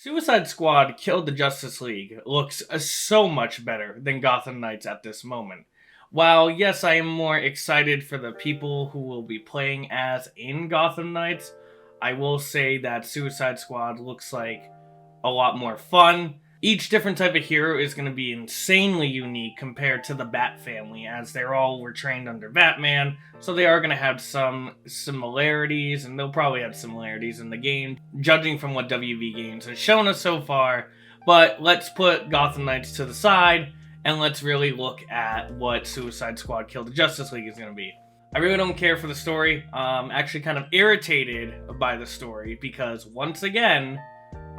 Suicide Squad Killed the Justice League looks so much better than Gotham Knights at this moment. While, yes, I am more excited for the people who will be playing as in Gotham Knights, I will say that Suicide Squad looks like a lot more fun. Each different type of hero is going to be insanely unique compared to the Bat family, as they're all were trained under Batman, so they are going to have some similarities, and they'll probably have similarities in the game, judging from what WB Games has shown us so far. But let's put Gotham Knights to the side, and let's really look at what Suicide Squad Kill the Justice League is going to be. I really don't care for the story. I'm actually kind of irritated by the story, because once again,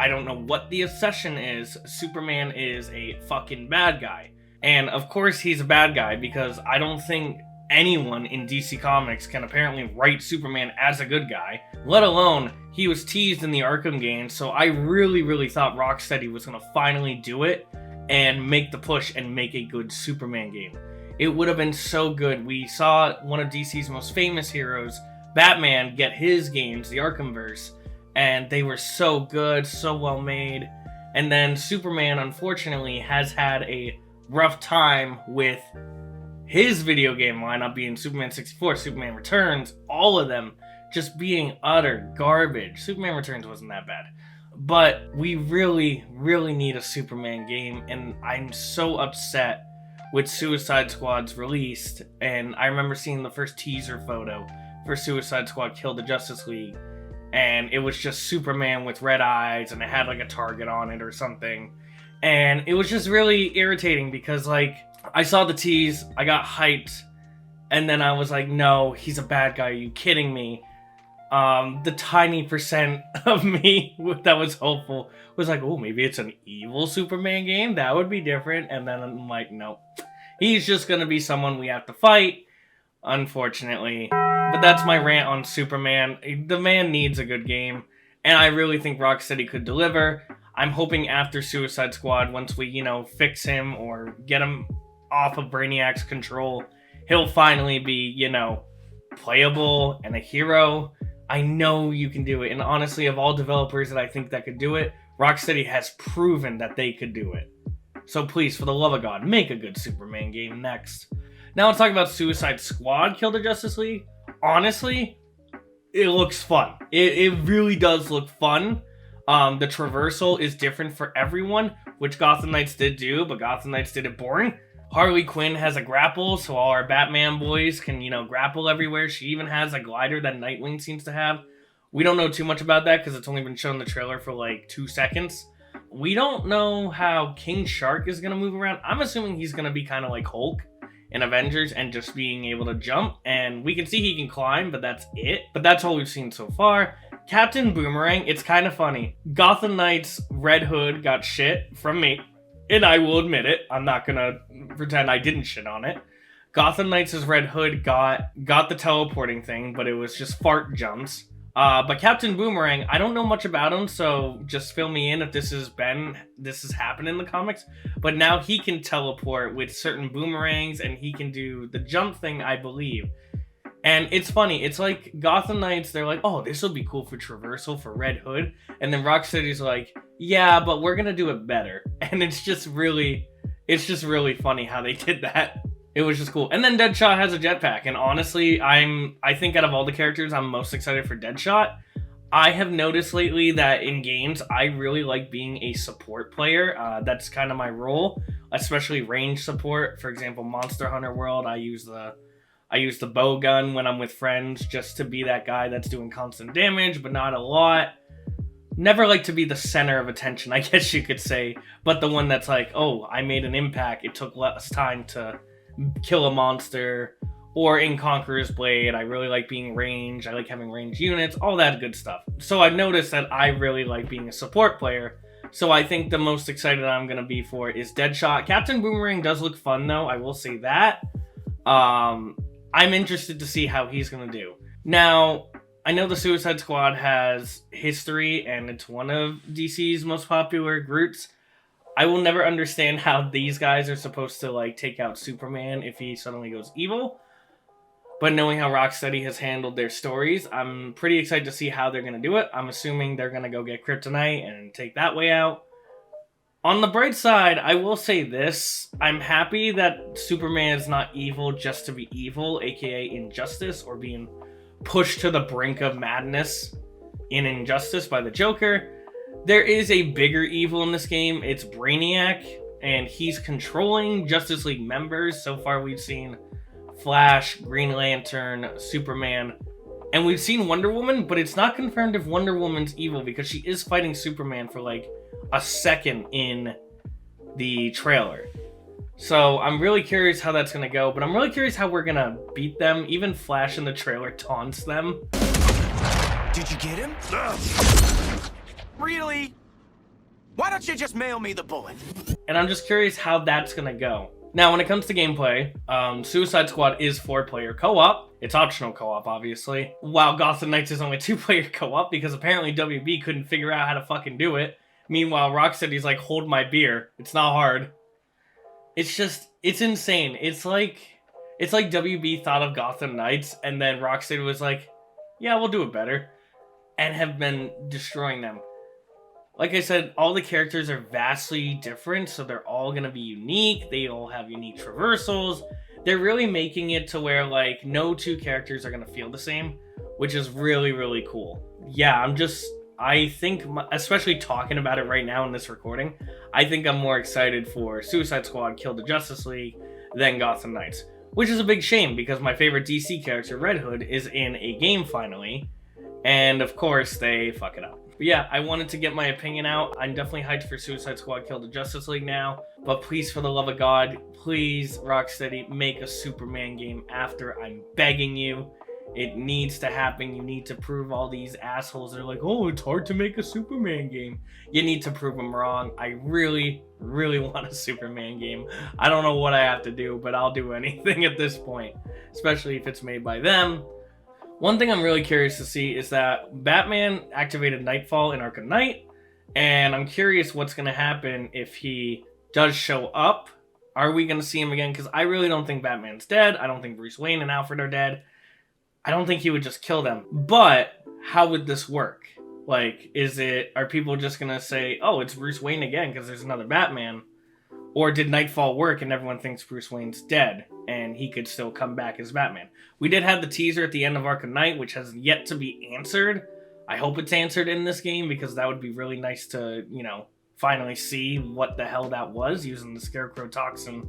I don't know what the obsession is. Superman is a fucking bad guy. And of course he's a bad guy because I don't think anyone in DC Comics can apparently write Superman as a good guy, let alone he was teased in the Arkham games, so I really thought Rocksteady was going to finally do it and make the push and make a good Superman game. It would have been so good. We saw one of DC's most famous heroes, Batman, get his games, the Arkhamverse, and they were so good, so well made. And then Superman, unfortunately, has had a rough time with his video game lineup being Superman 64, Superman Returns, all of them just being utter garbage. Superman Returns wasn't that bad. But we really need a Superman game, and I'm so upset with Suicide Squad's released. And I remember seeing the first teaser photo for Suicide Squad Kill the Justice League, and it was just Superman with red eyes, and it had like a target on it or something. And it was just really irritating because, like, I saw the tease, I got hyped, and then I was like, no, he's a bad guy, are you kidding me? The tiny percent of me that was hopeful was like, oh, maybe it's an evil Superman game, that would be different. And then I'm like, no, he's just gonna be someone we have to fight, unfortunately. But that's my rant on Superman. The man needs a good game, and I really think Rocksteady could deliver. I'm hoping after Suicide Squad, once we, fix him or get him off of Brainiac's control, he'll finally be, playable and a hero. I know you can do it, and honestly, of all developers that I think that could do it, Rocksteady has proven that they could do it. So please, for the love of God, make a good Superman game next. Now let's talk about Suicide Squad Kill the Justice League. Honestly, it looks fun. It really does look fun. The traversal is different for everyone, which Gotham Knights did do, but Gotham Knights did it boring. Harley Quinn has a grapple, so all our Batman boys can, grapple everywhere. She even has a glider that Nightwing seems to have. We don't know too much about that because it's only been shown in the trailer for like 2 seconds. We don't know how King Shark is going to move around. I'm assuming he's going to be kind of like Hulk in Avengers and just being able to jump, and we can see he can climb, but that's it. But that's all we've seen so far. Captain Boomerang, it's kind of funny. Gotham Knights Red Hood got shit from me, and I will admit it. I'm not gonna pretend I didn't shit on it. Gotham Knights' Red Hood got the teleporting thing, but it was just fart jumps. But Captain Boomerang, I don't know much about him, so just fill me in if this has happened in the comics. But now he can teleport with certain boomerangs, and he can do the jump thing, I believe. And it's funny, it's like Gotham Knights, they're like, oh, this will be cool for traversal for Red Hood. And then Rocksteady's like, yeah, but we're gonna do it better. And it's just really funny how they did that. It was just cool. And then Deadshot has a jetpack, and honestly, I think out of all the characters, I'm most excited for Deadshot. I have noticed lately that in games, I really like being a support player. That's kind of my role, especially range support. For example, Monster Hunter World, I use the bow gun when I'm with friends just to be that guy that's doing constant damage, but not a lot. Never like to be the center of attention, I guess you could say, but the one that's like, oh, I made an impact. It took less time to kill a monster. Or in Conqueror's Blade, I really like being range. I like having range units, all that good stuff. So I've noticed that I really like being a support player. So I think the most excited I'm going to be for is Deadshot. Captain Boomerang does look fun, though. I will say that. I'm interested to see how he's going to do. Now, I know the Suicide Squad has history, and it's one of DC's most popular groups. I will never understand how these guys are supposed to, like, take out Superman if he suddenly goes evil. But knowing how Rocksteady has handled their stories, I'm pretty excited to see how they're going to do it. I'm assuming they're going to go get Kryptonite and take that way out. On the bright side, I will say this. I'm happy that Superman is not evil just to be evil, aka injustice, or being pushed to the brink of madness in Injustice by the Joker. There is a bigger evil in this game. It's Brainiac, and he's controlling Justice League members. So far, we've seen Flash, Green Lantern, Superman, and we've seen Wonder Woman, but it's not confirmed if Wonder Woman's evil because she is fighting Superman for like a second in the trailer. So I'm really curious how that's going to go, but I'm really curious how we're going to beat them. Even Flash in the trailer taunts them. Did you get him? Really? Why don't you just mail me the bullet? And I'm just curious how that's going to go. Now, when it comes to gameplay, Suicide Squad is 4-player co-op. It's optional co-op, obviously. While Gotham Knights is only 2-player co-op because apparently WB couldn't figure out how to fucking do it. Meanwhile, Rocksteady's like, hold my beer. It's not hard. It's insane. It's like WB thought of Gotham Knights and then Rocksteady was like, yeah, we'll do it better. And have been destroying them. Like I said, all the characters are vastly different, so they're all going to be unique. They all have unique traversals. They're really making it to where, like, no two characters are going to feel the same, which is really, really cool. Yeah, I think, especially talking about it right now in this recording, I think I'm more excited for Suicide Squad Kill the Justice League than Gotham Knights, which is a big shame because my favorite DC character, Red Hood, is in a game finally, and of course, they fuck it up. But yeah, I wanted to get my opinion out. I'm definitely hyped for Suicide Squad Kill the Justice League now. But please, for the love of God, please, Rocksteady, make a Superman game after. I'm begging you. It needs to happen. You need to prove all these assholes that are like, oh, it's hard to make a Superman game. You need to prove them wrong. I really, really want a Superman game. I don't know what I have to do, but I'll do anything at this point. Especially if it's made by them. One thing I'm really curious to see is that Batman activated Nightfall in Arkham Knight, and I'm curious what's going to happen if he does show up. Are we going to see him again? Because I really don't think Batman's dead. I don't think Bruce Wayne and Alfred are dead. I don't think he would just kill them. But how would this work? Like, are people just going to say, oh, it's Bruce Wayne again because there's another Batman? Or did Nightfall work and everyone thinks Bruce Wayne's dead and he could still come back as Batman? We did have the teaser at the end of Arkham Knight, which has yet to be answered. I hope it's answered in this game because that would be really nice to, finally see what the hell that was using the Scarecrow toxin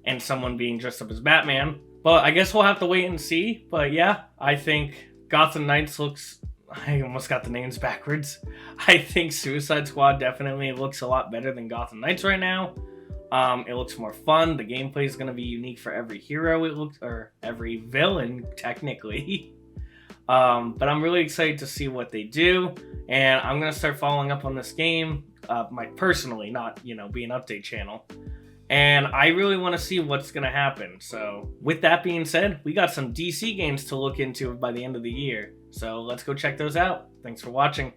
and someone being dressed up as Batman. But I guess we'll have to wait and see. But yeah, I think Gotham Knights looks... I almost got the names backwards. I think Suicide Squad definitely looks a lot better than Gotham Knights right now. It looks more fun. The gameplay is going to be unique for every hero or every villain, technically. But I'm really excited to see what they do. And I'm going to start following up on this game, personally, not, be an update channel. And I really want to see what's going to happen. So with that being said, we got some DC games to look into by the end of the year. So let's go check those out. Thanks for watching.